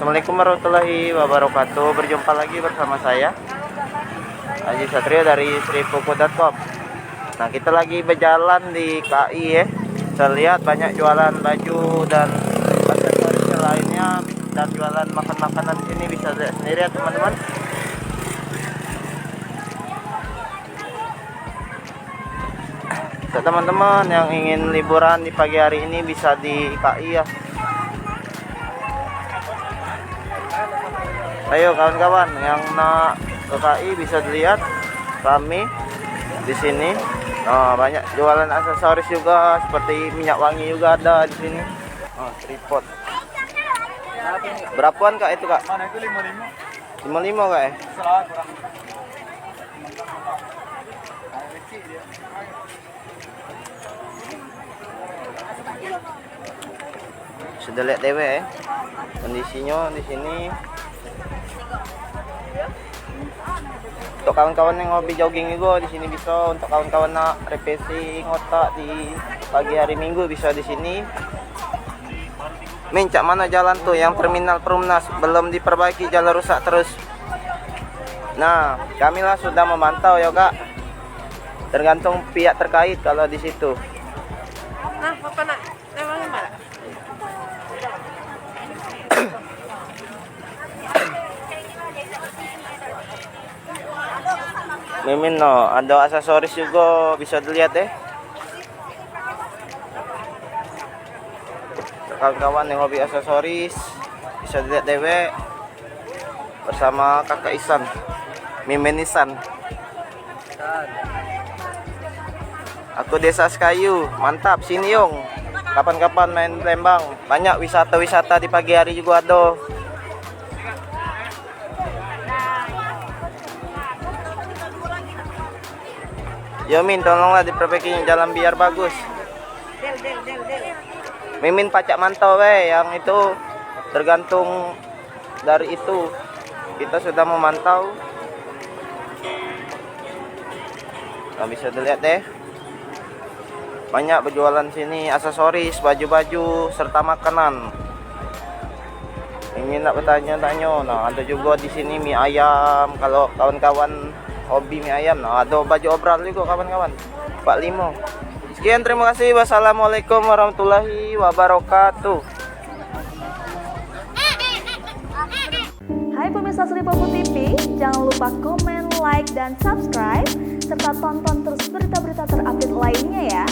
Assalamualaikum warahmatullahi wabarakatuh. Berjumpa lagi bersama saya Haji Satrio dari sripuku.com. Nah, kita lagi berjalan di KI ya. Saya lihat banyak jualan baju dan aksesoris lainnya dan jualan makan-makanan di sini, bisa lihat sendiri ya teman-teman. Teman-teman yang ingin liburan di pagi hari ini bisa di KI ya. Ayo kawan-kawan yang nak ke KI bisa dilihat rame di sini. Nah, banyak jualan aksesoris juga seperti minyak wangi juga ada di sini. Oh, tripod. Berapaan Kak itu Kak? Mana itu 55? 55 Kak ya? Salah kurang. Sudah lihat dewe ya. Kondisinya di sini. Untuk kawan-kawan yang hobi jogging juga di sini bisa. Untuk kawan-kawan nak refreshing otak di pagi hari Minggu bisa di sini. Cak mana jalan tuh yang terminal Perumnas belum diperbaiki, jalan rusak terus. Nah, kamilah sudah memantau ya Kak. Tergantung pihak terkait kalau di situ. Nah, apa nak? Emangnya mana? Mimin no, ada aksesoris juga bisa dilihat deh. Kawan-kawan yang hobi aksesoris bisa dilihat dewe bersama kakak Isan, Mimin Isan. Aku desa Sekayu, mantap sini Yung. Kapan-kapan main Lembang, banyak wisata-wisata di pagi hari juga ada. Ya Min, tolonglah diperbaiki jalan biar bagus. Mimin pacak mantau yang itu tergantung dari itu. Kita sudah memantau. Nah, bisa dilihat deh. Banyak berjualan sini aksesoris, baju-baju serta makanan. Ingin nak bertanya-tanya. Nah, ada juga di sini mie ayam kalau kawan-kawan hobi mie ayam. Nah, ada baju obral juga kawan-kawan. 45. Sekian, terima kasih. Wassalamualaikum warahmatullahi wabarakatuh. Hai pemirsa Sripuku TV, jangan lupa komen, like, dan subscribe serta tonton terus berita-berita terupdate lainnya ya.